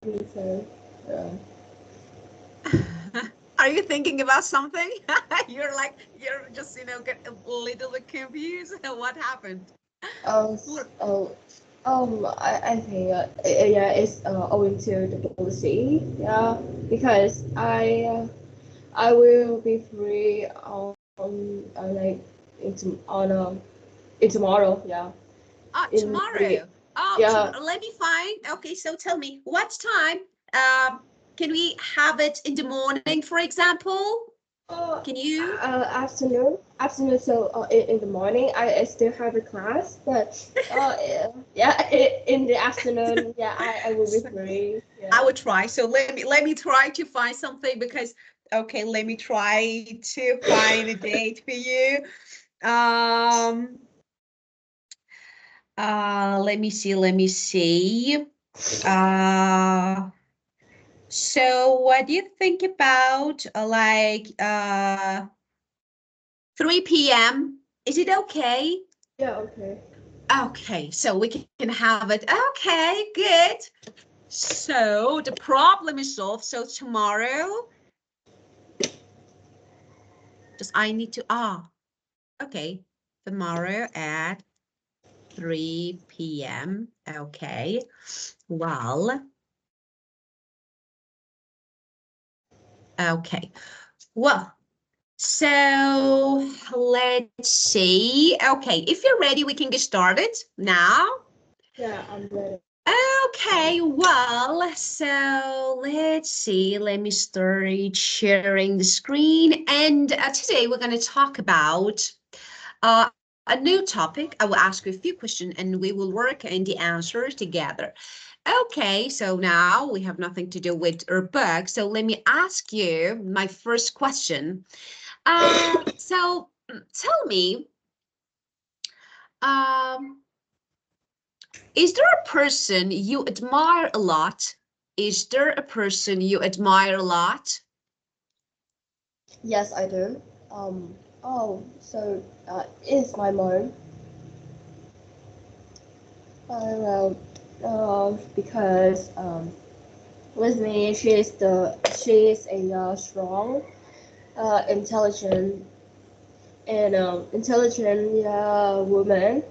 So, Are you thinking about something? You're just, get a little bit confused. What happened? oh, oh, I think yeah, it's owing to the policy. Yeah, because I will be free on like in tomorrow. Yeah, in the Tomorrow. Oh, yeah. let me find. Okay, so tell me, what time? Can we have it in the morning, for example? Uh, Can you? afternoon. So in the morning, I still have a class, but yeah, in the afternoon, yeah, I will be free. I Yeah. would try. So let me try to find something because okay, let me try to find a date for you. Um let me see. Uh so what do you think about 3 p.m.? Is it okay? Yeah. Okay. Okay, so we can have it. Okay, good. So the problem is solved. So tomorrow, just I need to okay. Tomorrow at 3 p.m. Okay. Well, okay. Well, so let's see. Okay, if you're ready, we can get started now. Yeah, I'm ready. Okay, well, so let's see. Let me start sharing the screen. And today we're going to talk about a new topic. I will ask you a few questions and we will work in the answers together. Okay, so now we have nothing to do with our book. So let me ask you my first question. Tell me, um, is there a person you admire a lot? Is there a person you admire a lot? Yes, I do. Oh, so it's my mom. Well, because with me, she is a strong, intelligent, and intelligent woman,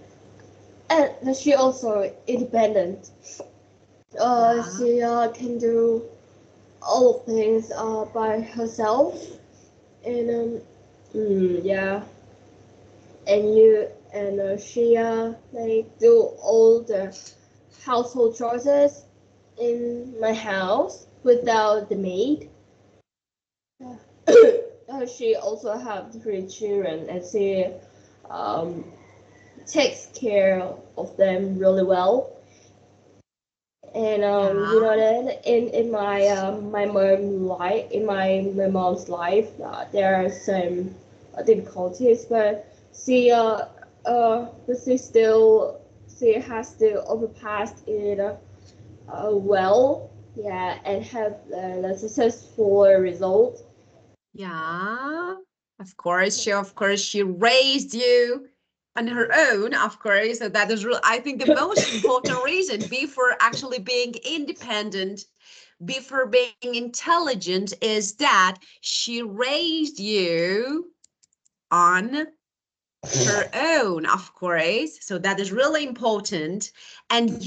and she also independent. Yeah. She can do all of things by herself, and yeah, and she like do all the household chores in my house without the maid. She also have 3 children, and she um, takes care of them really well. And you Yeah. know that in my my mom's life, there are some difficulties, but she has still overpassed it well, yeah, and have a successful result. Yeah. Of course she raised you on her own, of course. So that is real. I think the most important reason before actually being independent, before being intelligent, is that she raised you on her own, of course. So that is really important. And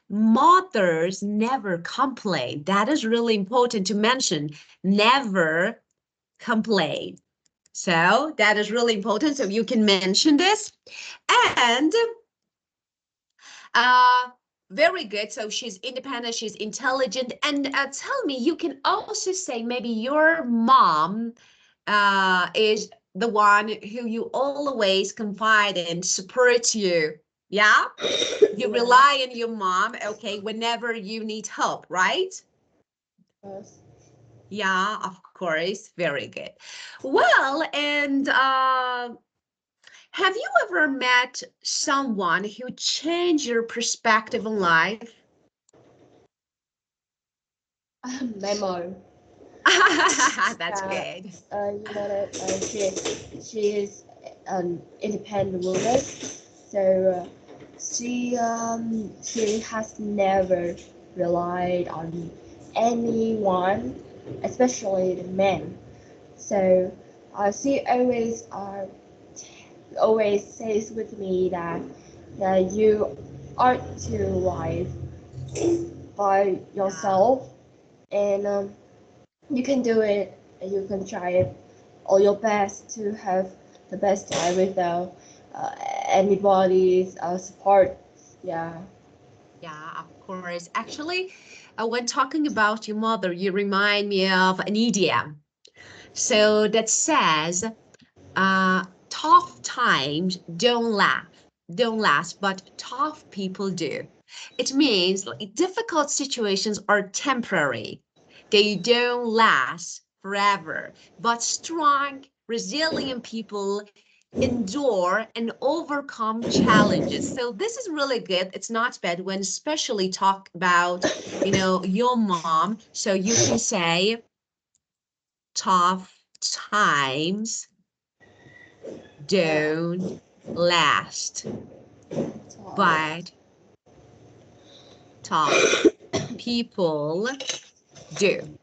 mothers never complain. That is really important to mention. Never complain. So that is really important. So you can mention this. And uh, very good. So she's independent, she's intelligent. And tell me, you can also say maybe your mom is the one who you always confide in, supports you. Yeah? You Yeah. rely on your mom, okay, whenever you need help, right? Yes. Yeah, of course. Very good. Well, and have you ever met someone who changed your perspective on life? My mom. That's good. You know that she is an independent woman, so she has never rely on anyone, especially the men. So she always says with me that you are to live by Yeah. yourself, and you can do it, and you can try it all your best to have the best time without anybody's support. Yeah. Yeah, of course. Actually, when talking about your mother, you remind me of an idiom. So that says, tough times don't last, but tough people do. It means like, difficult situations are temporary. They don't last forever, but strong, resilient people endure and overcome challenges. So this is really good. It's not bad when especially talk about, your mom. So you can say tough times Yeah. don't last, So, but tough people do.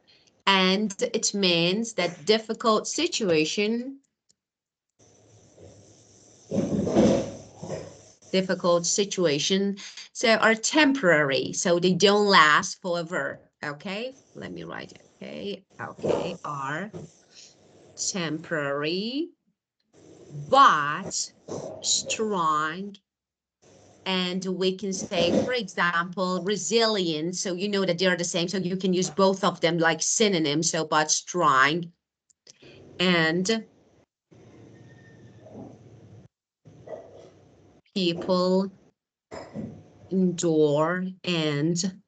And it means that difficult situation, so are temporary, so they don't last forever. Okay, let me write it. Okay, are temporary, but strong. And we can say, for example, resilient. So you know that they are the same. So you can use both of them like synonyms. So, but strong and people endure and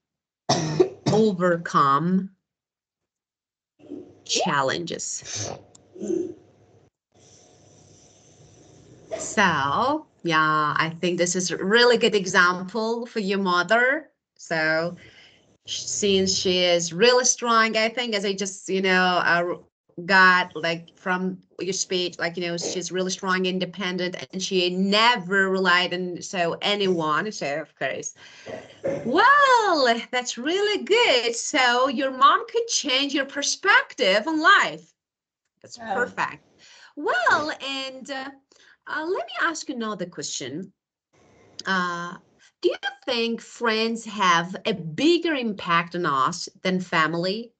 overcome challenges. So, yeah, I think this is a really good example for your mother. So, since she is really strong, I think, as I just, got like from your speech, like, she's really strong, independent, and she never relied on anyone. So, of course, well, that's really good. So, your mom could change your perspective on life. That's yeah. perfect. Well, and let me ask you another question. Uh, do you think friends have a bigger impact on us than family?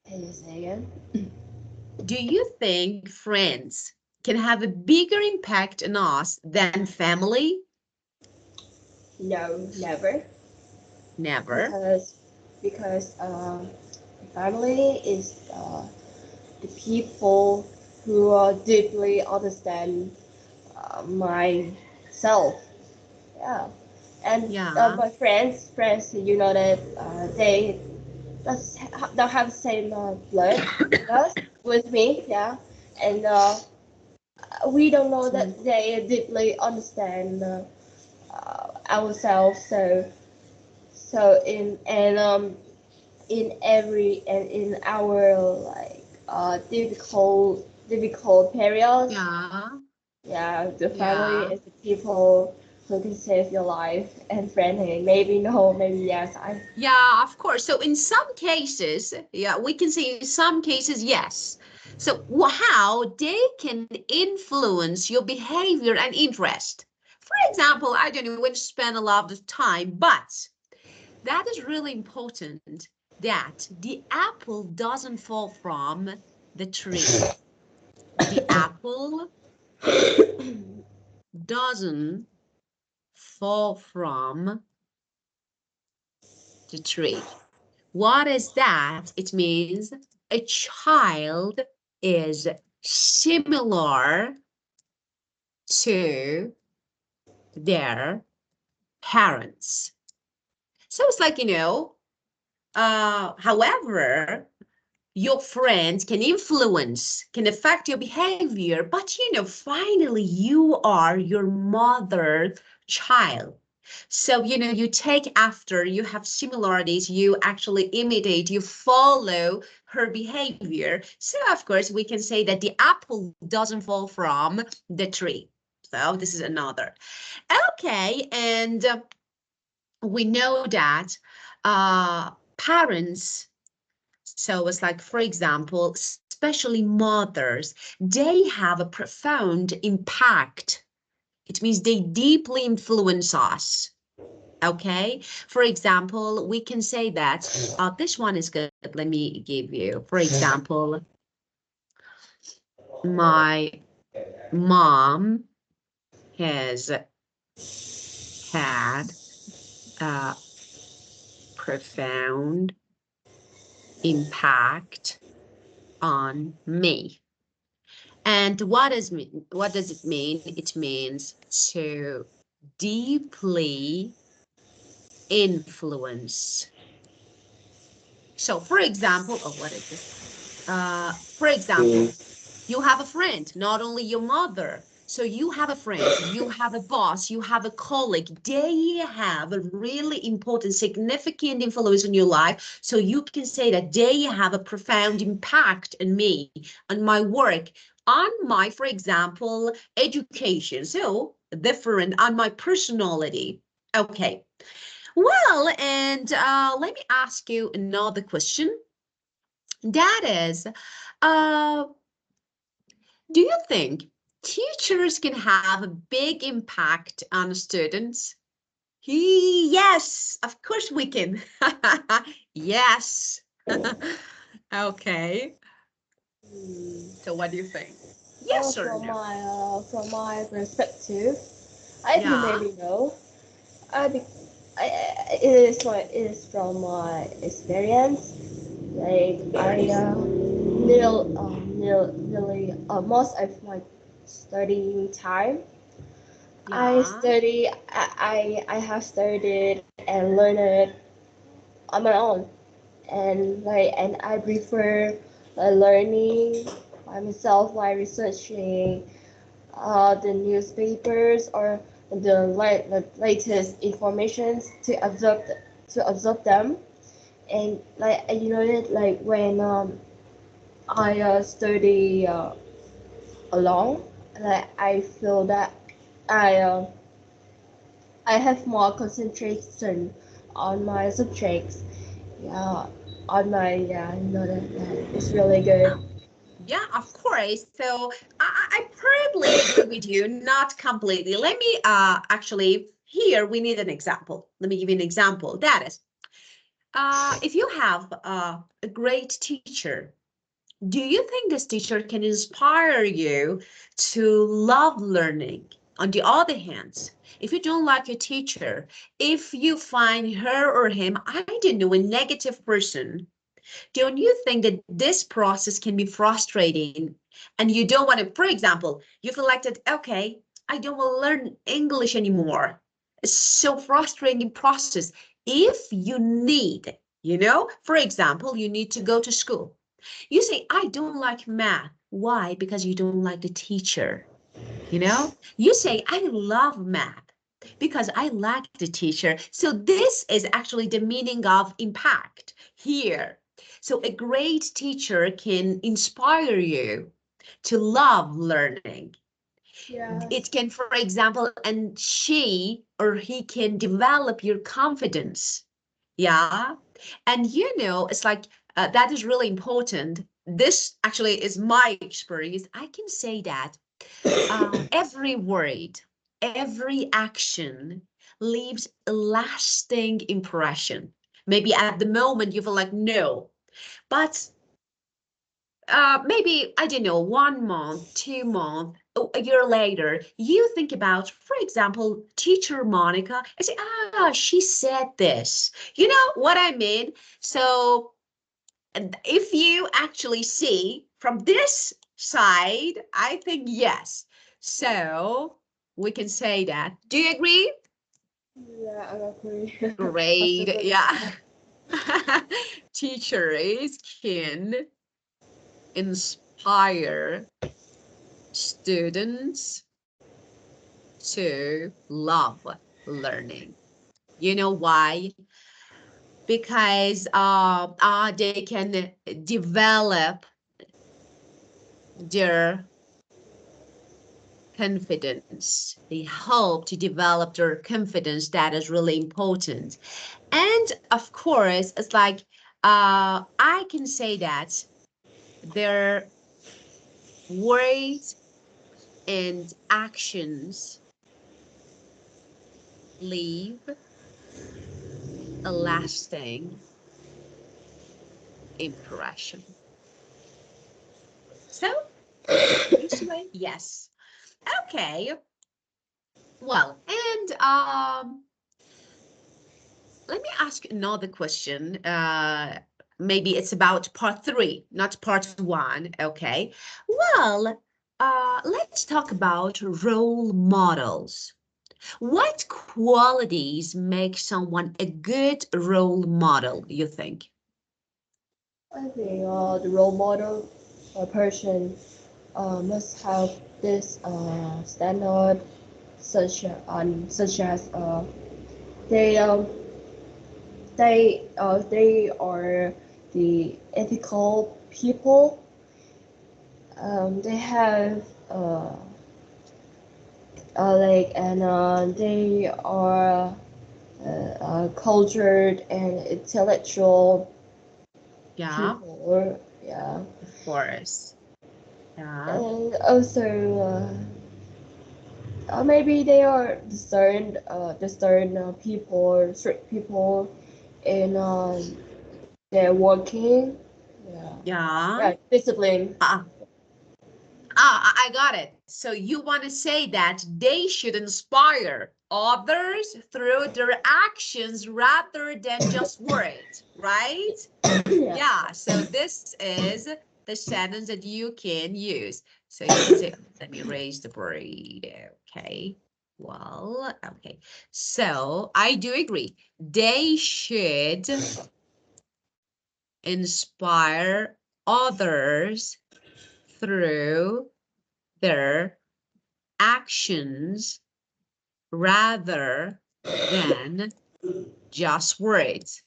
Can you say again? Do you think friends can have a bigger impact on us than family? No, never. Never. Because family is the people who deeply understand myself. Yeah. And Yeah. my friends, you know that they don't have the same blood with me. Yeah. And we don't know Mm. that they deeply understand ourselves. So in every and in our like difficult periods, Yeah. yeah, the family Yeah. is the people who can save your life, and friendly maybe no, maybe yes. I Yeah, of course. So in some cases, yeah, we can say in some cases, yes. So how they can influence your behavior and interest. For example, I don't know when you spend a lot of time, but that is really important that the apple doesn't fall from the tree. The apple doesn't fall from the tree. What is that? It means a child is similar to their parents. So it's like, however, your friends can influence, can affect your behavior, but finally you are your mother's child. So, you take after, you have similarities, you actually imitate, you follow her behavior. So, of course, we can say that the apple doesn't fall from the tree. So, this is another. Okay, and we know that parents, so it's like, for example, especially mothers, they have a profound impact. It means they deeply influence us. Okay. For example, we can say that this one is good. Let me give you, for example, my mom has had a profound impact on me. And what does it mean? It means to deeply influence. So for example, oh, what is this? For example, you have a friend, not only your mother. So you have a friend, you have a boss, you have a colleague. They have a really important, significant influence in your life. So you can say that they have a profound impact on me, on my work, on my, for example, education. So different on my personality. Okay. Well, and let me ask you another question. That is, uh, do you think teachers can have a big impact on students? Yes, of course we can. Yes. Okay. So what do you think? Yes or no? From my perspective, I think Yeah. maybe no. I, be, it is from my experience. Like I nearly most of my studying time, Yeah. I have studied and learned it on my own, and I prefer learning by myself, by researching the newspapers or the latest informations to observe them. And like you know it, like when I study alone, like I feel that I uh, I have more concentration on my subjects. Yeah, on my yeah, you know that it's really good. Yeah, of course. So I probably agree with you, not completely. Let me actually, here we need an example. Let me give you an example. That is, if you have a great teacher, do you think this teacher can inspire you to love learning? On the other hand, if you don't like your teacher, if you find her or him, I don't know, a negative person, don't you think that this process can be frustrating and you don't want to, for example, you feel like that, okay, I don't want to learn English anymore. It's so frustrating process. If you need, for example, you need to go to school. You say, I don't like math. Why? Because you don't like the teacher. You say, I love math because I like the teacher. So this is actually the meaning of impact here. So a great teacher can inspire you to love learning. It Yes. can, for example, and she or he can develop your confidence. Yeah. And it's like that is really important. This actually is my experience. I can say that every word, every action leaves a lasting impression. Maybe at the moment you feel like no, but maybe, I don't know, 1 month, 2 months, a year later, you think about, for example, teacher Monica, and say, she said this. You know what I mean? So and if you actually see from this side, I think yes. So we can say that. Do you agree? Yeah, I agree. Great. Possibly. Yeah. Teachers can inspire students to love learning. You know why? Because they can develop their confidence. They help to develop their confidence. That is really important. And of course, it's like I can say that their words and actions leave a lasting impression. So, this way, yes. Okay. Well, and let me ask another question. Maybe it's about part three, not part one. Okay. Well, let's talk about role models. What qualities make someone a good role model, you think? I think the role model person must have this standard, such as they um, they are the ethical people. They have like and they are cultured and intellectual Yeah, people. Yeah, of course. Yeah, and also maybe they are discerned people, strict people in their working. Yeah, yeah. yeah, discipline. Uh, I got it. So you want to say that they should inspire others through their actions rather than just words, right? Yeah. Yeah, so this is the sentence that you can use. So you can say, let me raise the braid. Okay. Well, okay. So I do agree. They should inspire others through their actions rather than just words.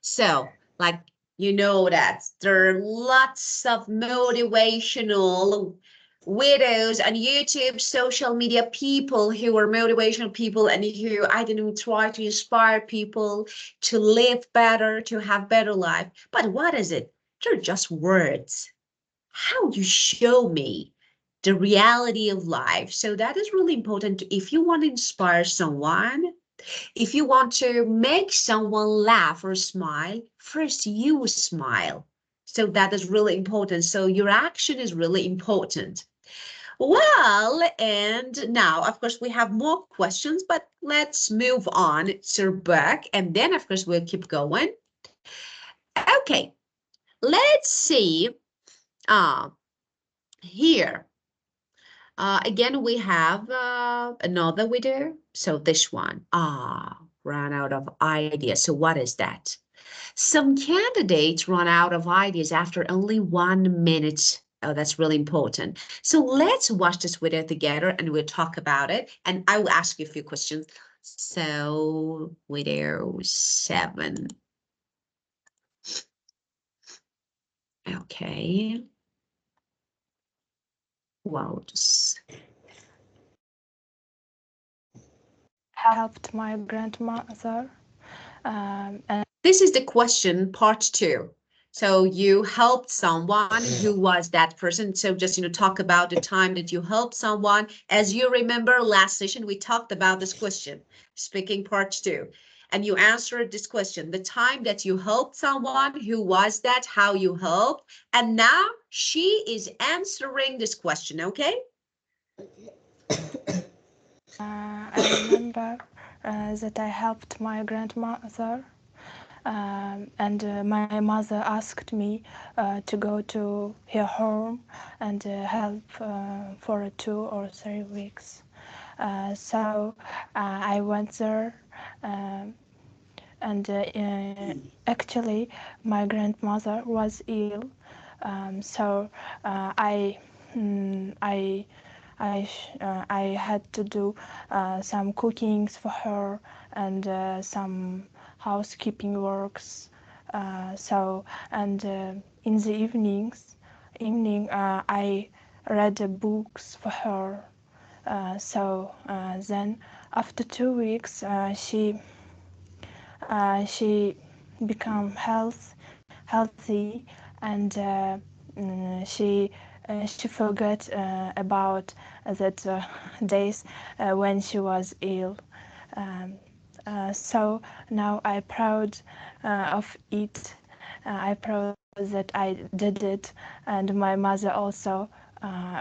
So, like, you know that there are lots of motivational videos on YouTube, social media people who are motivational people and who, I don't know, try to inspire people to live better, to have better life. But what is it? They're just words. How you show me the reality of life. So that is really important. If you want to inspire someone, if you want to make someone laugh or smile, first you smile. So that is really important. So your action is really important. Well, and now, of course, we have more questions, but let's move on to back. And then, of course, we'll keep going. Okay, let's see. Uh, Here, again, we have another video. So this one, ran out of ideas. So what is that? Some candidates run out of ideas after only 1 minute. Oh, that's really important. So let's watch this video together and we'll talk about it. And I will ask you a few questions. So video 7. Okay. Wow, just Helped my grandmother and this is the question, part 2. So you helped someone. Who was that person? So just, talk about the time that you helped someone. As you remember, last session, we talked about this question, speaking part 2. And you answered this question, the time that you helped someone, who was that, how you helped. And now she is answering this question, okay? I remember that I helped my grandmother, and my mother asked me to go to her home and help for 2 or 3 weeks. So I went there, and actually my grandmother was ill, so mm, I I had to do some cookings for her and some housekeeping works. So and in the evening, I read books for her. Then after 2 weeks, she become healthy, and she forgot about that days when she was ill. Um, so now I proud of it. I proud that I did it, and my mother also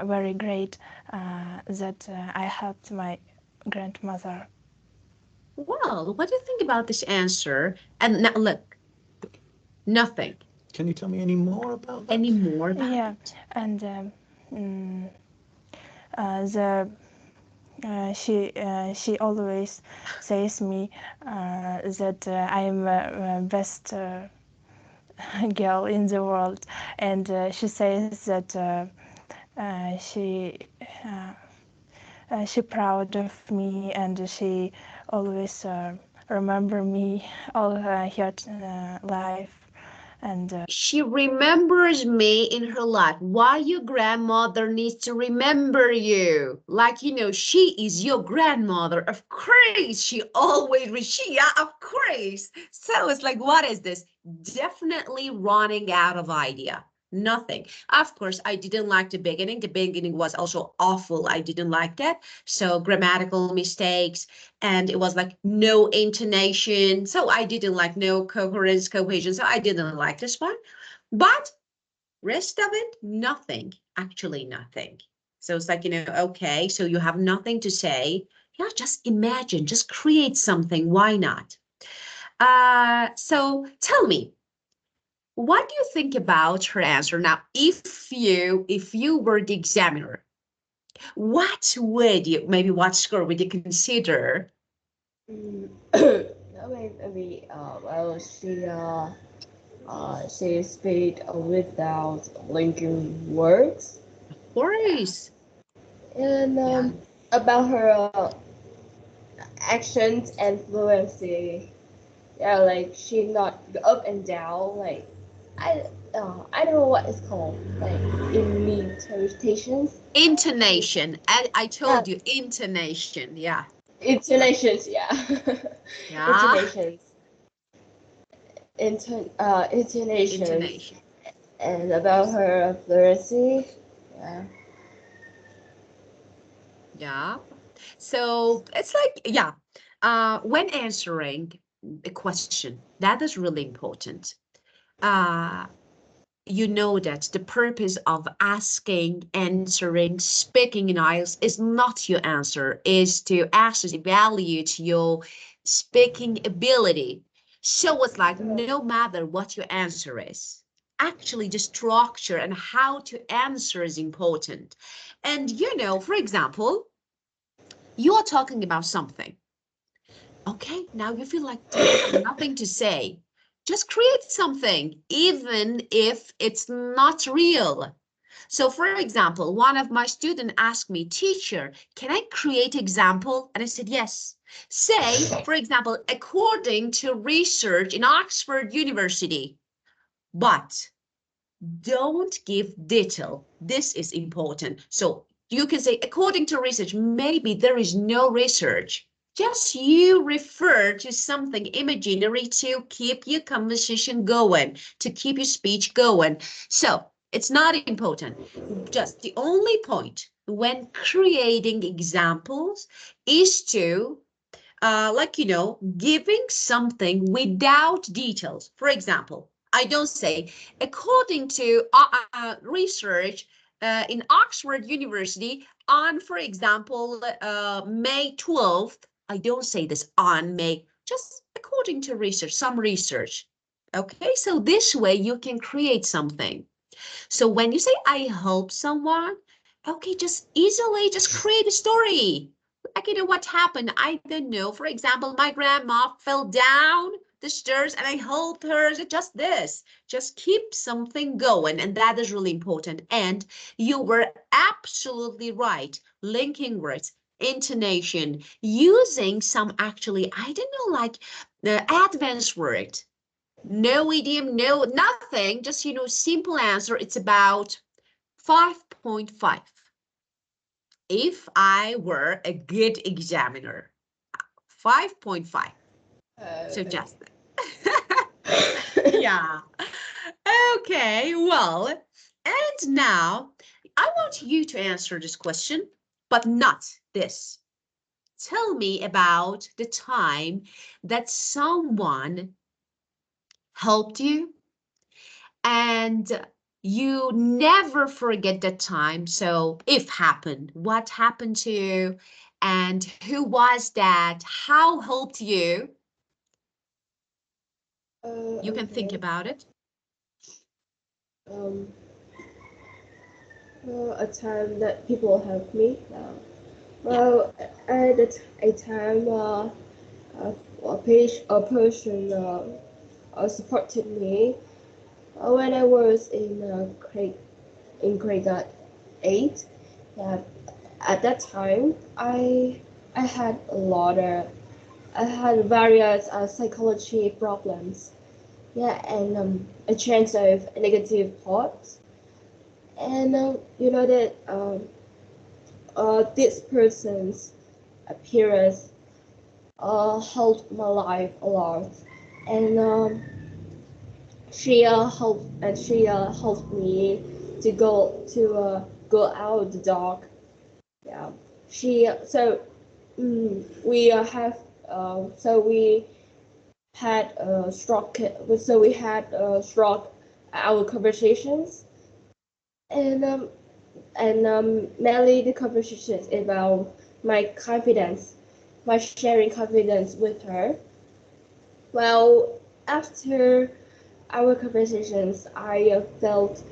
very great that I helped my grandmother. Well, what do you think about this answer? And now look, nothing. Can you tell me any more about that? Any more about Yeah, it? and mm, the she always says me that I am best girl in the world, and she says that she proud of me, and she always remember me all her life, and She remembers me in her life. Why your grandmother needs to remember you? Like, she is your grandmother. Of course, she always, yeah, of course. So it's like, what is this? Definitely running out of idea. Nothing. Of course, I didn't like the beginning. The beginning was also awful. I didn't like that. So grammatical mistakes, and it was like no intonation. So I didn't like no coherence, cohesion. So I didn't like this one. But rest of it, nothing. Actually, nothing. So it's like, okay, so you have nothing to say. Yeah, just imagine, just create something. Why not? So tell me, what do you think about her answer? Now, if you were the examiner, what would you, maybe what score would you consider? Maybe well, she speak without linking words, Of course. and Yeah. about her accent and fluency. Yeah, like she not up and down. Like I don't know what it's called. Like imitations. Intonation. I Yeah, told you, intonation. Yeah. intonations. Yeah, Yeah. intonations. Intonations. Intonation. And about her fluency. Yeah. Yeah. So it's like, yeah. When answering a question, that is really important. Uh, you know that the purpose of asking, answering, speaking in IELTS is not your answer, is to actually evaluate your speaking ability. So it's like no matter what your answer is, actually the structure and how to answer is important. And for example, you are talking about something. Okay, now you feel like you have nothing to say. Just create something, even if it's not real. So for example, one of my students asked me, teacher, can I create example? And I said, yes. Say, for example, according to research in Oxford University, but don't give detail. This is important. So you can say, according to research, maybe there is no research. Just you refer to something imaginary to keep your conversation going, to keep your speech going. So it's not important. Just the only point when creating examples is to giving something without details. For example, I don't say, according to research in Oxford University on, for example, May 12th, I don't say this on May, just according to research, some research. Okay, so this way you can create something. So when you say, I help someone, okay, just easily just create a story. Like, what happened? I don't know. For example, my grandma fell down the stairs and I helped her. Just this. Just keep something going. And that is really important. And you were absolutely right. Linking words, intonation, using some actually, I don't know, like the advanced word. No idiom, no nothing, just simple answer. It's about 5.5. if I were a good examiner? 5.5. So Okay. just yeah. Okay, well, and now I want you to answer this question, but not this. Tell me about the time that someone helped you and you never forget that time. So if happened, what happened to you and who was that? How helped you? You can think Okay. about it. Um, a time that people help me. Yeah. Well, at a time, a person supported me when I was in grade 8. Yeah, at that time, I had various psychology problems. Yeah, and a chance of negative thoughts. And you know that this person's appearance helped my life a lot, and she helped me to go out the dark. Yeah, she so we have so we had struck our conversations, and mainly the conversations about my confidence, my sharing confidence with her. Well, after our conversations, I felt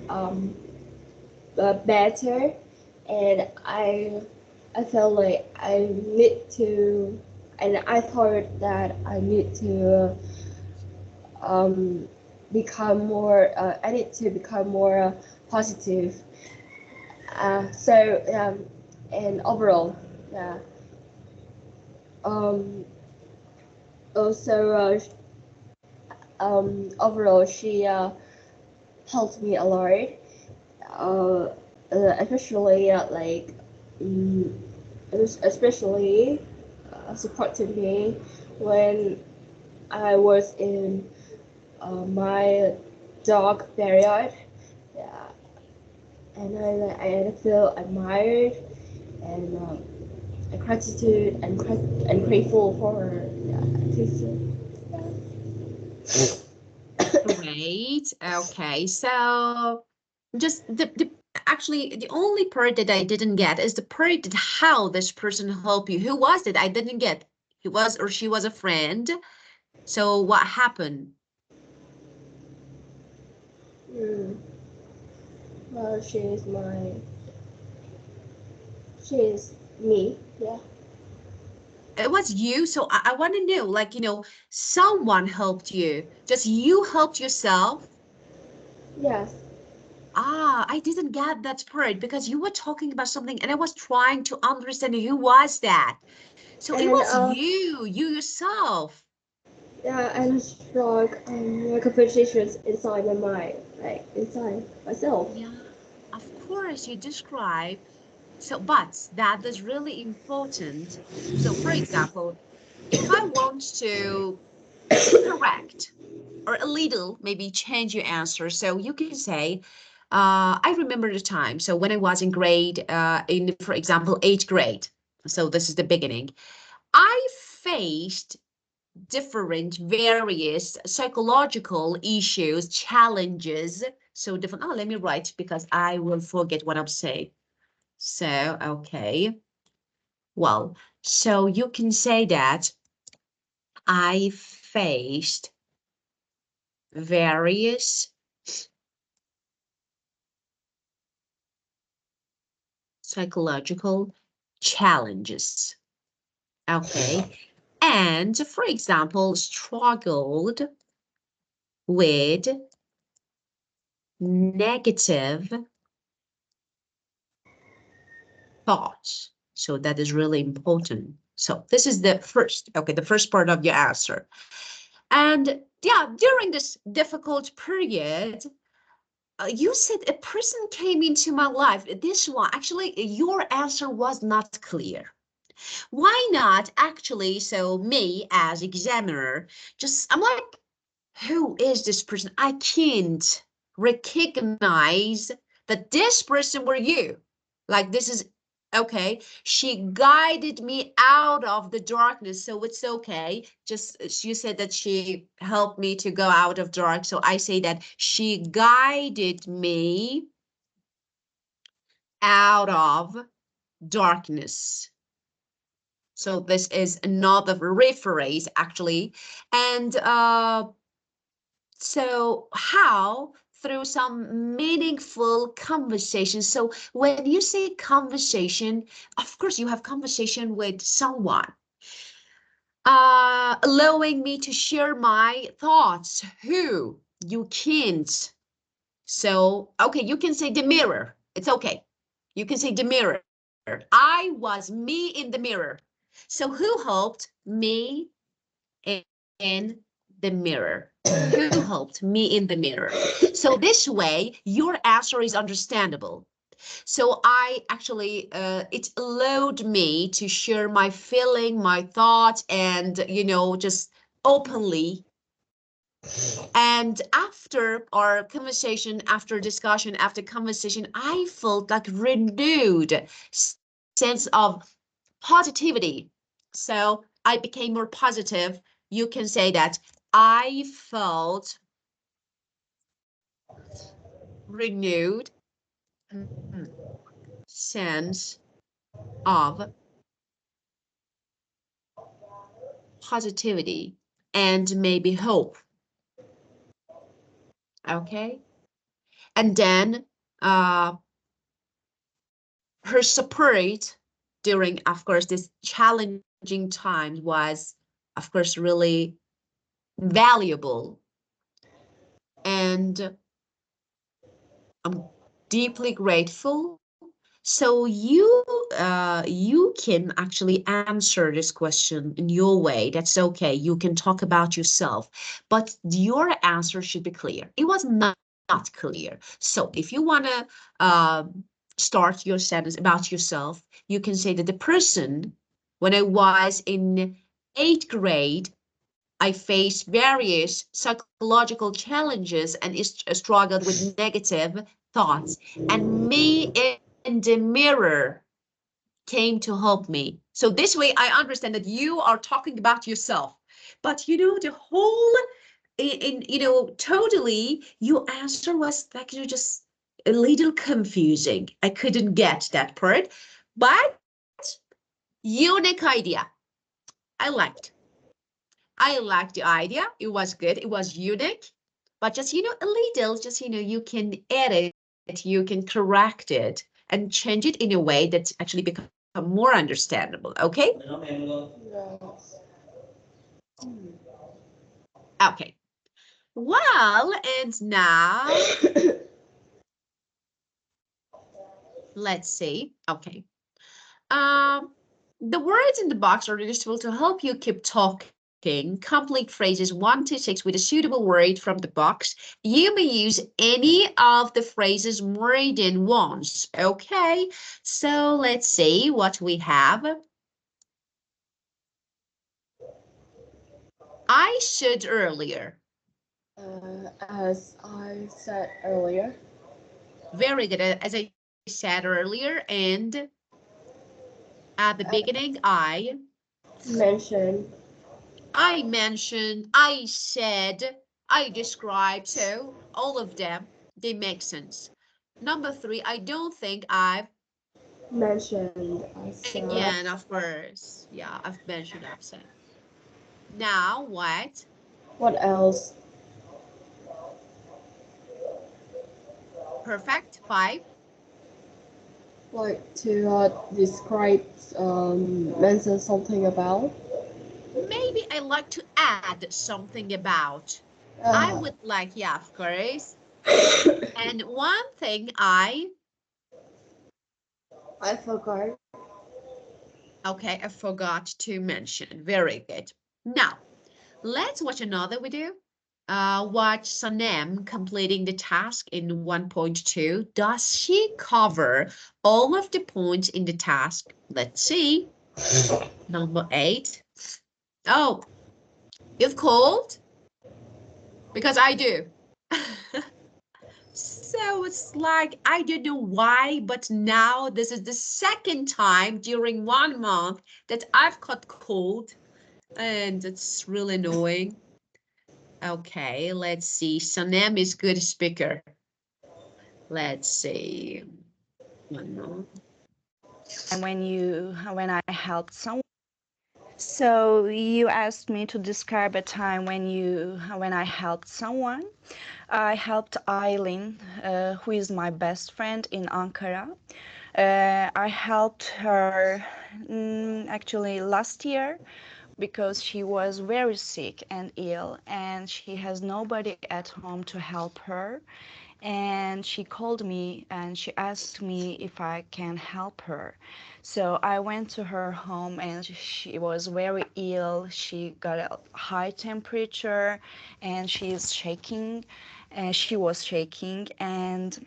um, better, and I felt like I thought that I need to become more. I need to become more positive. And overall, yeah. Um, also, overall, she helped me a lot. Uh, especially mm, especially supported me when I was in my dark period. Yeah, and I feel admired and gratitude and grateful for her. Yeah, teacher. Great. Okay. So just the actually the only part that I didn't get is the part that how this person helped you. Who was it? I didn't get. He was or she was a friend. So what happened? Mm. Well, she is me. Yeah. It was you. So I want to know, like, someone helped you. Just you helped yourself. Yes. Ah, I didn't get that part because you were talking about something and I was trying to understand who was that. So it And was you yourself. yeah, and struck conversations inside my mind, like inside myself. Yeah, of course you describe. So, but that is really important. So, for example, if I want to correct or a little maybe change your answer, so you can say, I remember the time. So when I was in for example, 8th grade. So this is the beginning. I faced different various psychological issues, challenges. So different. Oh, let me write because I will forget what I'm saying. So, okay. Well, so you can say that I faced various psychological challenges. Okay. And for example, struggled with negative thoughts. So that is really important. So this is the first part of your answer. And yeah, during this difficult period, you said a person came into my life. This one, actually, your answer was not clear. Why not actually, so me as examiner, just, I'm like, who is this person? I can't recognize that this person were you. Like, this is, okay, she guided me out of the darkness, so it's okay. Just, you said that she helped me to go out of dark, so I say that she guided me out of darkness. So this is another rephrase, actually. And so how? Through some meaningful conversation. So when you say conversation, of course you have conversation with someone, allowing me to share my thoughts. Who? You can't. So, okay, you can say the mirror. It's okay. You can say the mirror. I was me in the mirror. So who helped me in the mirror? Who helped me in the mirror? So this way, your answer is understandable. So I actually, it allowed me to share my feeling, my thoughts, and, you know, just openly. And after our conversation, after discussion, after conversation, I felt like renewed sense of positivity. So I became more positive. You can say that I felt renewed sense of positivity and maybe hope. Okay. And then her support during, of course, this challenging time was, of course, really valuable. And I'm deeply grateful. So you can actually answer this question in your way. That's okay. You can talk about yourself, but your answer should be clear. It was not clear. So if you want to start your sentence about yourself, you can say that the person, when I was in 8th grade, I faced various psychological challenges and struggled with negative thoughts, and me in the mirror came to help me. So this way I understand that you are talking about yourself, but you know, the whole in you know, totally your answer was like, you know, just a little confusing. I couldn't get that part, but unique idea. I liked. I liked the idea. It was good. It was unique, but just, you know, a little, just, you know, you can edit, you can correct it and change it in a way that actually become more understandable. Okay. Okay. Well, and now let's see. Okay. Um, the words in the box are useful to help you keep talking. Complete phrases 1 to 6 with a suitable word from the box. You may use any of the phrases more than once. Okay, so let's see what we have. I said earlier. As I said earlier. Very good. As I said earlier, and at the beginning, mentioned. I mentioned, I said, I described, so all of them, they make sense. Number 3, I don't think I've Mentioned. I said. again, of course. Yeah, I've mentioned, I've said. Now, what? What else? Perfect. 5. Like to describe, mention something about. Maybe I like to add something about. I Uh, would like, yeah, of course. And one thing I forgot. okay, I forgot to mention. Very good. Now, let's watch another video. watch Sanem completing the task in 1.2. Does she cover all of the points in the task? Let's see. Number 8. Oh, you've called? Because I do. So it's like, I don't know why, but now this is the second time during 1 month that I've caught cold, and it's really annoying. Okay, let's see. Sanem is good speaker. Let's see. And when I helped someone. So you asked me to describe a time when I helped someone. I helped Aylin, who is my best friend in Ankara. I helped her actually last year because she was very sick and ill, and she has nobody at home to help her. And she called me and she asked me if I can help her. So I went to her home, and she was very ill. She got a high temperature and she's shaking. And she was shaking, and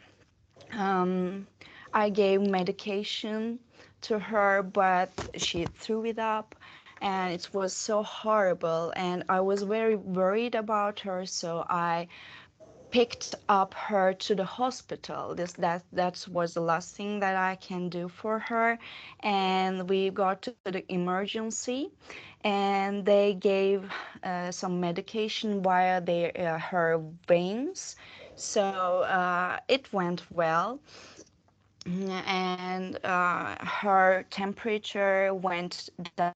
I gave medication to her, but she threw it up, and it was so horrible. And I was very worried about her, so I picked up her to the hospital. That was the last thing that I can do for her. And we got to the emergency, and they gave some medication via her veins. So it went well, and her temperature went down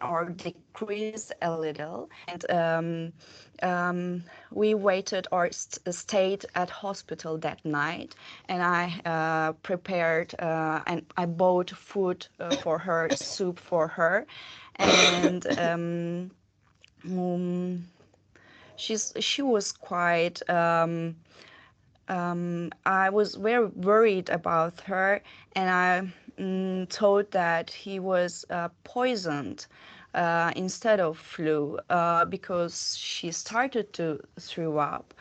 or decreased a little, and we waited or stayed at hospital that night, and I prepared and I bought food for her, soup for her, and she was quite I was very worried about her, and I thought that he was poisoned instead of flu, because she started to throw up.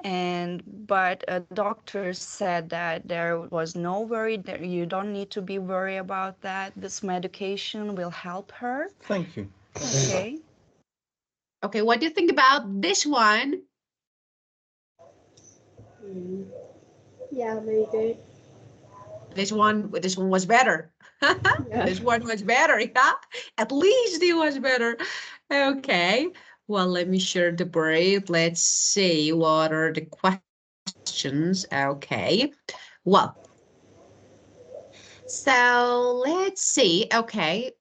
But doctors said that there was no worry, that you don't need to be worried about that. This medication will help her. Thank you. Okay. Okay, what do you think about this one? Yeah, very good. This one was better. Yeah. This one was better, yeah? At least it was better. Okay. Well, let me share the break. Let's see what are the questions. Okay. Well, so let's see. Okay.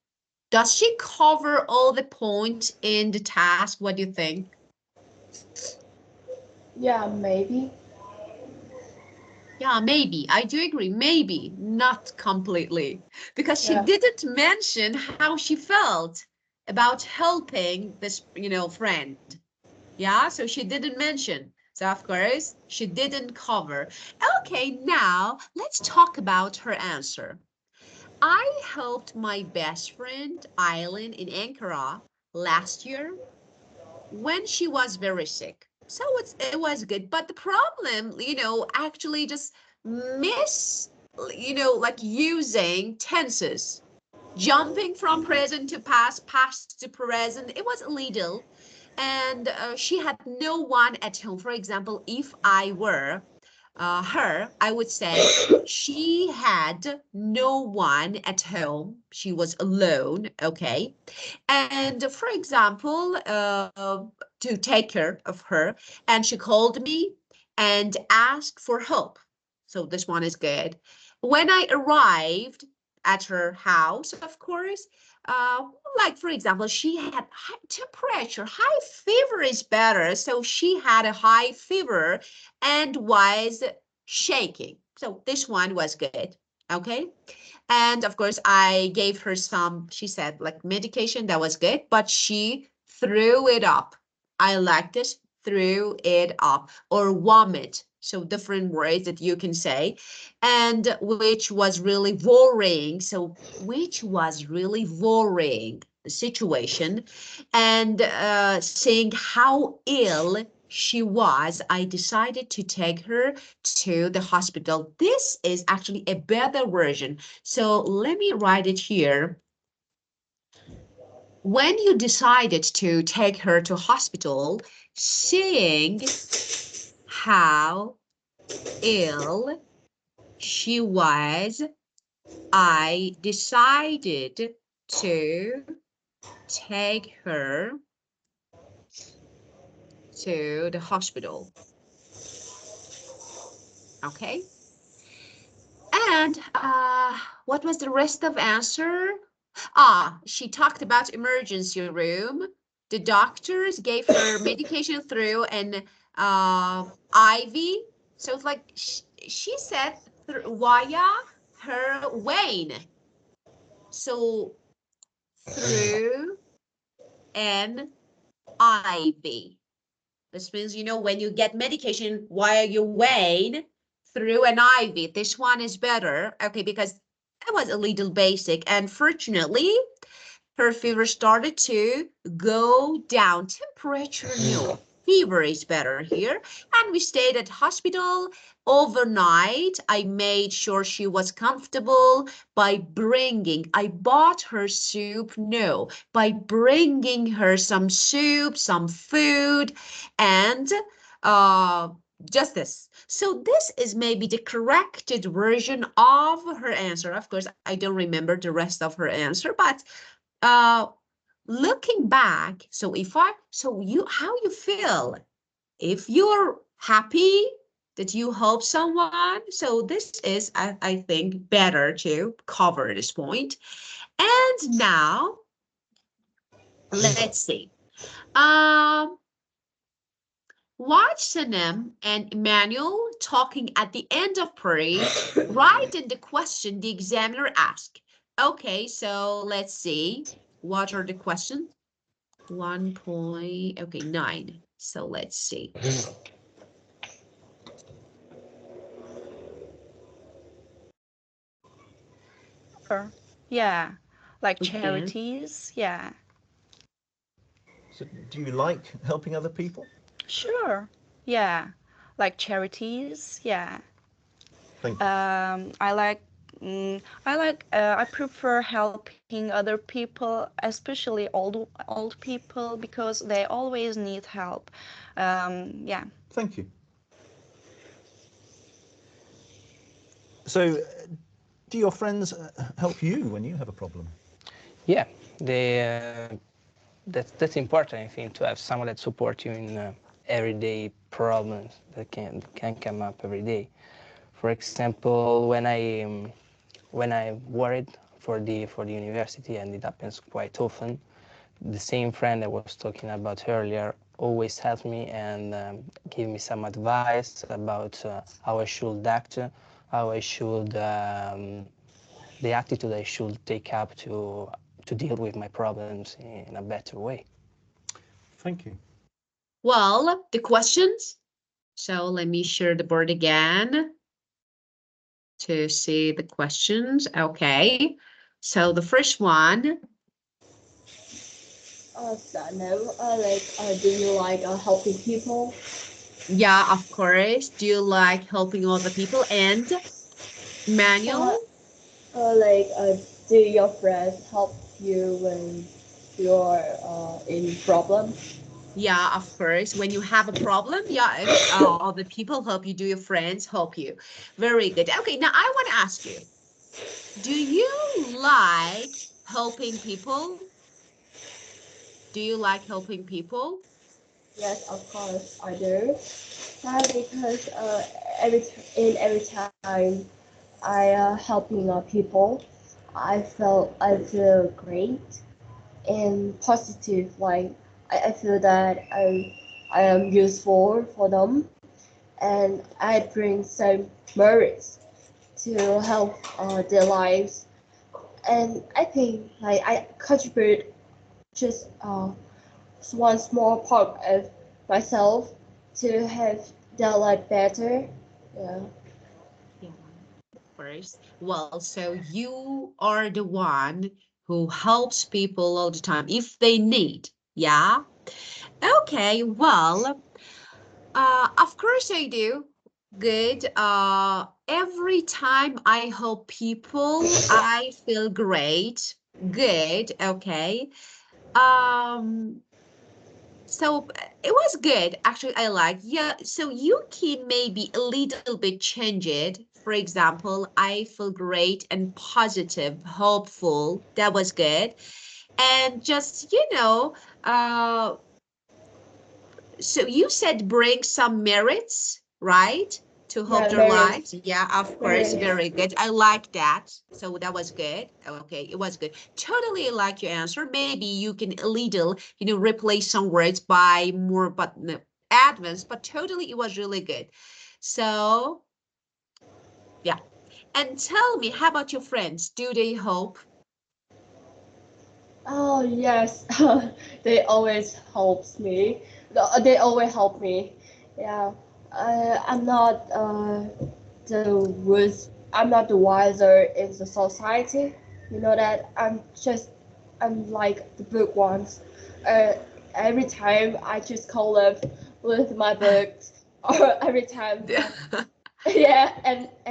Does she cover all the points in the task? What do you think? Yeah, maybe. Yeah, maybe. I do agree. Maybe, not completely. Because she Yeah. didn't mention how she felt about helping this, friend. Yeah, so she didn't mention. So, of course, she didn't cover. Okay, now let's talk about her answer. I helped my best friend, Eileen, in Ankara last year when she was very sick. So it was good. But the problem, actually just miss, like using tenses, jumping from present to past, past to present. It was illegal. And she had no one at home. For example, if I were her, I would say she had no one at home. She was alone, okay? And for example, to take care of her, and she called me and asked for help. So this one is good. When I arrived at her house, of course, like for example, she had high temperature, high fever is better. So she had a high fever and was shaking. So this one was good. Okay. And of course, I gave her some, she said, like medication that was good, but she threw it up. I like this, threw it up, or vomit. So different words that you can say, and which was really worrying. So which was really worrying. situation and saying how ill she was, I decided to take her to the hospital. This is actually a better version. So let me write it here. When you decided to take her to hospital, saying how ill she was, I decided to take her to the hospital. Okay. And what was the rest of answer? She talked about emergency room. The doctors gave her medication through an IV. So it's like she said via her vein. So through an IV. This means, you know, when you get medication via your vein through an IV, this one is better. Okay, because that was a little basic. And fortunately, her fever started to go down. Temperature, no. Fever is better here. And we stayed at hospital overnight. I made sure she was comfortable by I bought her soup, no, by bringing her some soup, some food, and just this. So this is maybe the corrected version of her answer. Of course, I don't remember the rest of her answer, but looking back, so how you feel if you're happy that you help someone, so this is I think better to cover this point. And now let's see, watch Sanem and Emmanuel talking at the end of parade. Write in the question the examiner asked. Okay, so let's see. What are the questions? 9. So let's see. Yeah, like Okay. charities. Yeah, So do you like helping other people? sure. Yeah, like charities. Yeah. Thank you. I prefer helping other people, especially old people, because they always need help. Yeah. Thank you. So, do your friends help you when you have a problem? Yeah, that's important. I think to have someone that supports you in everyday problems that can come up every day. For example, when I worried for the university, and it happens quite often, the same friend I was talking about earlier always helped me and gave me some advice about how I should act, how I should the attitude I should take up to deal with my problems in a better way. Thank you. Well, the questions. So let me share the board again to see the questions. Okay. So the first one. No, do you like helping people? Yeah, of course. Do you like helping other people? And Uh, Manuel? like, do your friends help you when you're in problem? Yeah, of course. When you have a problem, yeah, if other people help you, do your friends help you? Very good. Okay, now I want to ask you, do you like helping people? Do you like helping people? Yes, of course I do. Because every time I helping people, I feel great and positive. Like I feel that I am useful for them, and I bring some merits to help their lives. And I think like I contribute just one small part of myself to have their life better. Yeah. Yeah, of course. Well, so you are the one who helps people all the time if they need. Yeah. Okay. Well, of course I do. Good. Every time I help people, I feel great. Good. Okay. Um, so it was good. Actually, I like. Yeah. So you can maybe a little bit change it. For example, I feel great and positive, hopeful. That was good. And just, so you said bring some merits, right? To help Yeah, their Meredith. lives. Yeah, of course. Meredith. Very good. I like that. So that was good. Okay, it was good. Totally like your answer. Maybe you can a little, replace some words by more, but no, advanced, but totally it was really good. So yeah. And tell me, how about your friends? Do they hope? Oh yes, they always helps me. They always help me. Yeah, I'm not the worst. I'm not the wiser in the society. You know that I'm like the book ones. Uh, every time I just call them with my books, or every time yeah,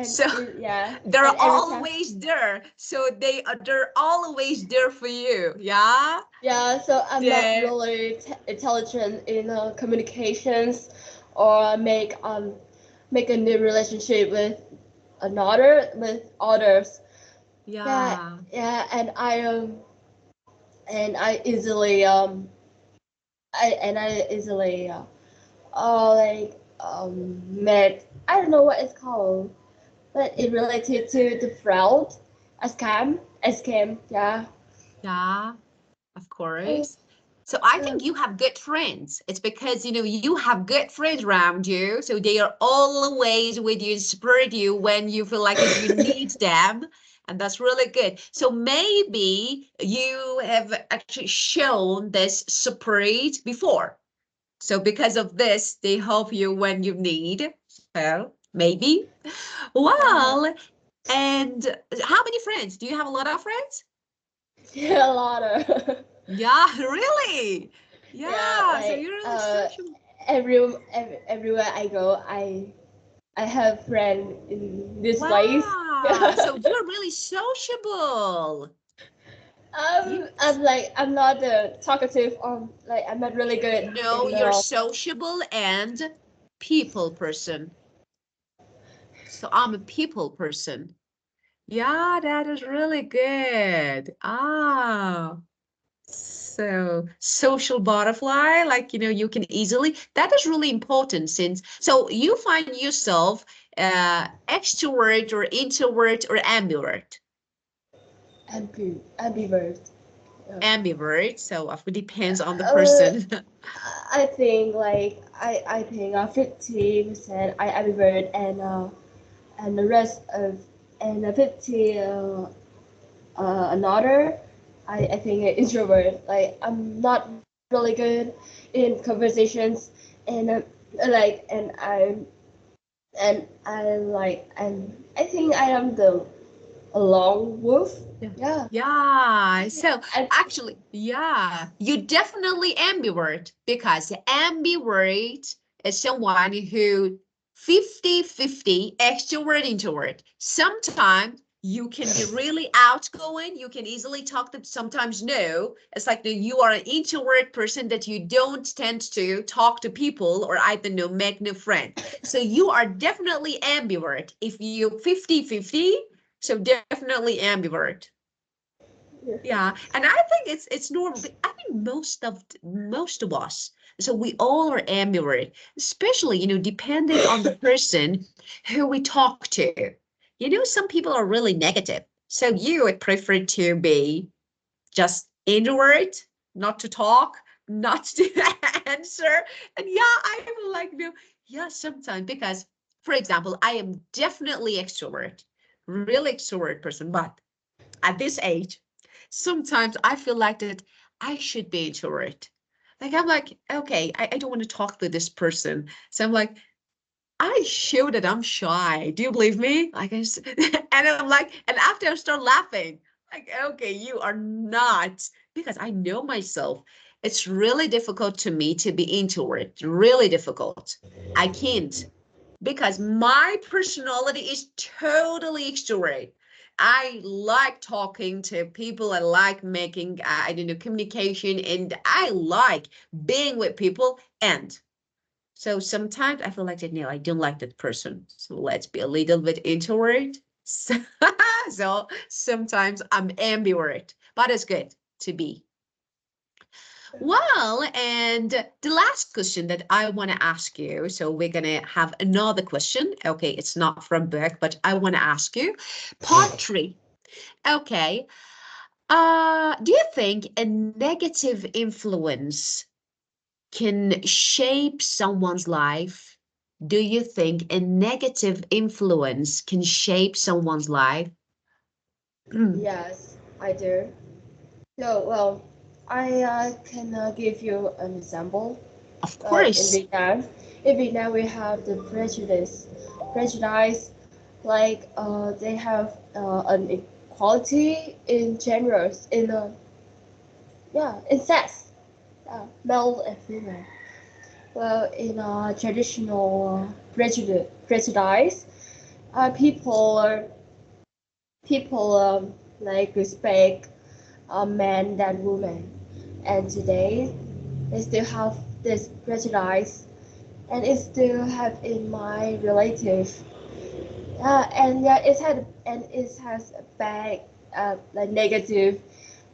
So yeah, they're and every time. always there. So they're always there for you. Yeah. Yeah, so I'm not They really intelligent in communications or make a new relationship with others. Yeah, yeah. yeah, and I easily I easily like met, I don't know what it's called, but it related to the fraud, a scam. Yeah. Yeah, of Uh, course. So I uh, think you have good friends. It's because, you have good friends around you. So they are always with you, support you when you feel like that you need them. And that's really good. So maybe you have actually shown this support before. So because of this, they help you when you need. So maybe. yeah. Well, and how many friends? Do you have a lot of friends? Yeah, a lot of. Yeah, really? Yeah, Yeah, so like you're really social. everywhere I go, I have friends in this place. Wow, so you're really sociable. Yes. I'm not the talkative, like I'm not really good No, in you're sociable and people person. So I'm a people person. Yeah, that is really good. Ah, so social butterfly, like, you can easily, that is really important since, so you find yourself extrovert or introvert or ambivert? ambivert. Yeah. Ambivert, so it depends on the Uh, person. I think like I think 50% I ambivert and the rest of and 50 another I think an introvert. Like I'm not really good in conversations and like and I think I am the a lone wolf. Yeah. Yeah. Yeah, so And actually, yeah, you definitely ambivert because ambivert is someone who 50-50 extrovert introvert. Sometimes you can be really outgoing, you can easily talk to, sometimes no. It's like you are an introvert person that you don't tend to talk to people or I don't know, make new friends. So you are definitely ambivert. If you 50-50, so definitely ambivert. Yeah, and I think it's normal. I think most of us, so we all are ambivert, especially, depending on the person who we talk to. Some people are really negative. So you would prefer to be just introvert, not to talk, not to answer. And yeah, I'm like, no, yeah, sometimes because, for example, I am definitely extrovert, really extrovert person, but at this age, sometimes I feel like that I should be introvert. Like I'm like, okay, I don't want to talk to this person. So I'm like, I show that I'm shy. Do you believe me? Like and I'm like, and after I start laughing, Like, okay, you are not, because I know myself. It's really difficult to me to be introvert, really difficult. I can't, because my personality is totally extrovert. I like talking to people. I like making, I don't know, communication, and I like being with people. And so sometimes I feel like that, no, I don't like that person. So let's be a little bit introvert. So, so sometimes I'm ambivert, but it's good to be. Well, and the last question that I want to ask you, so we're going to have another question. Okay, it's not from book, but I want to ask you. Part 3. Okay. Do you think a negative influence can shape someone's life? Do you think a negative influence can shape someone's life? Yes, I do. So, well, I can give you an example. Of In course. Vietnam we have the prejudice, like they have an equality in genders, in sex, male and female. Well, in traditional prejudice, people like respect men than women, and today they still have this prejudice, and it still have in my relative. And yeah, it has a bad, like negative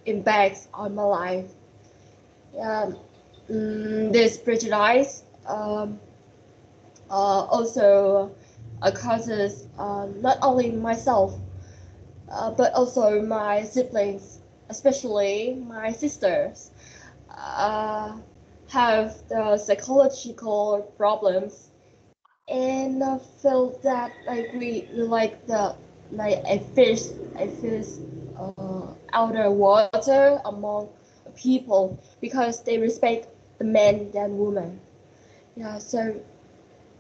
impacts on my life. Yeah, this prejudice also causes not only myself, but also my siblings, especially my sisters, uh, have the psychological problems, and feel that like we like the like a fish outer water among people because they respect the men than women. Yeah, so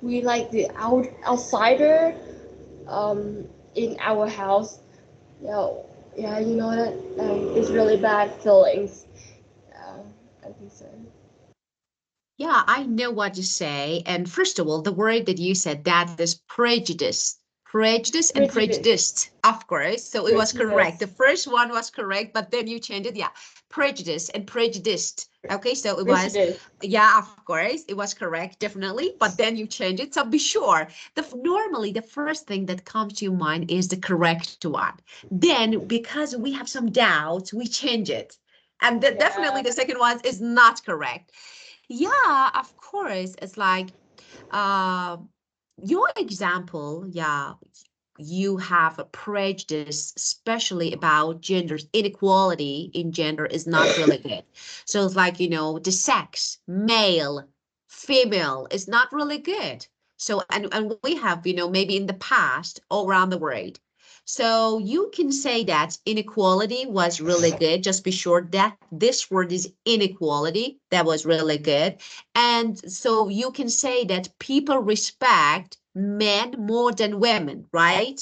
we like the outsider in our house. Yeah, yeah, you know that it's really bad feelings. Yeah, I think so. Yeah, I know what you say. And first of all, the word that you said, that is prejudice. Prejudice and Prejudice, prejudiced, of course. So it was correct. The prejudice, first one was correct, but then you changed it. Yeah, prejudice and prejudiced. Okay, so it was, prejudice. yeah, of course, it was correct, definitely. But then you change it. So be sure. Normally, the first thing that comes to your mind is the correct one. Then, because we have some doubts, we change it. And definitely Yeah, the second one is not correct. Yeah, of course. It's like uh, your example, yeah, you have a prejudice, especially about gender inequality in gender is not really good. So it's like, the sex, male, female is not really good. So, and we have, maybe in the past all around the world. So you can say that inequality was really good. Just be sure that this word is inequality. That was really good. And so you can say that people respect men more than women, right?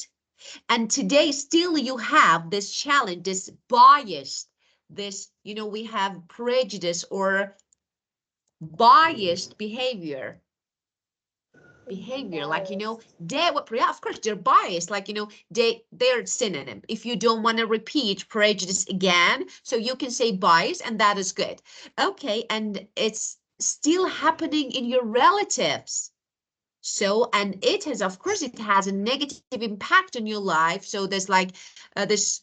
And today still you have this challenge, this bias, this, we have prejudice or biased behavior, like, biased. they what, yeah, of course they're biased, like, they're synonym. If you don't want to repeat prejudice again, so you can say bias, and that is good. Okay, and it's still happening in your relatives. So, and it has, of course, it has a negative impact on your life. So there's like this,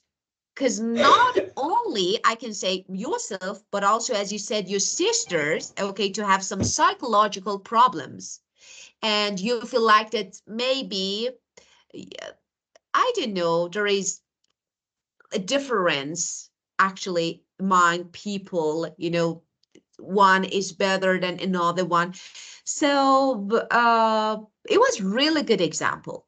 because not only I can say yourself, but also, as you said, your sisters, okay, to have some psychological problems. And you feel like that maybe, I don't know, there is a difference actually among people, one is better than another one. So it was really good example.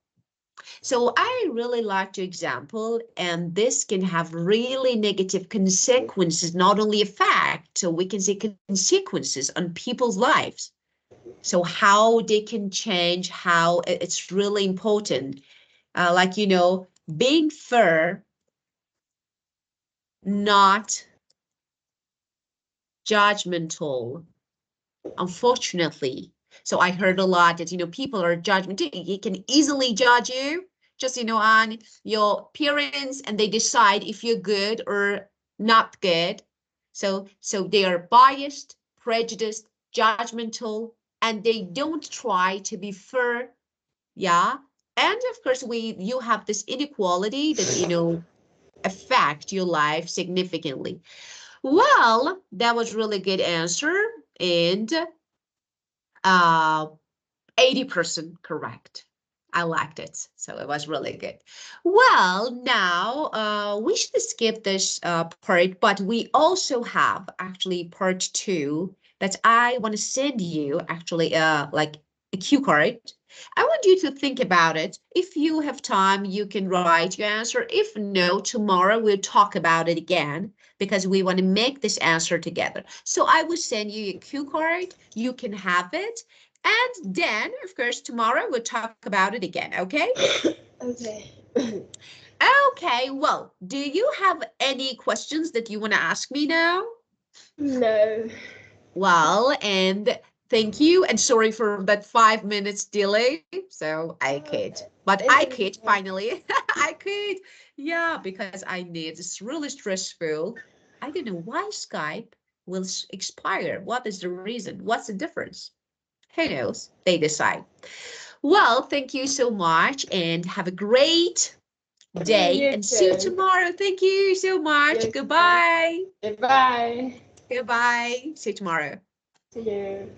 So I really like your example, and this can have really negative consequences, not only effect, so we can say consequences on people's lives. So how they can change, how it's really important. Like, being fair not judgmental, unfortunately. So I heard a lot that, people are judgmental. He can easily judge you just, on your appearance, and they decide if you're good or not good. So they are biased, prejudiced, judgmental, and they don't try to be fair. Yeah. And of course, you have this inequality that, affect your life significantly. Well, that was really good answer. And 80% correct. I liked it. So it was really good. Well, now we should skip this part, but we also have actually part 2 that I want to send you actually like a cue card. I want you to think about it. If you have time, you can write your answer. If no, tomorrow we'll talk about it again because we want to make this answer together. So I will send you a cue card. You can have it. And then, of course, tomorrow we'll talk about it again, okay? Okay. Okay, well, do you have any questions that you want to ask me now? No. Well, and thank you, and sorry for that 5 minutes delay. So I could, but I could finally, I could. Yeah, because I need, it's really stressful. I don't know why Skype will expire. What is the reason? What's the difference? Who knows? They decide. Well, thank you so much and have a great day You and see you too. tomorrow. Thank you so much. You too. Goodbye. Goodbye. Goodbye. See you tomorrow. See you.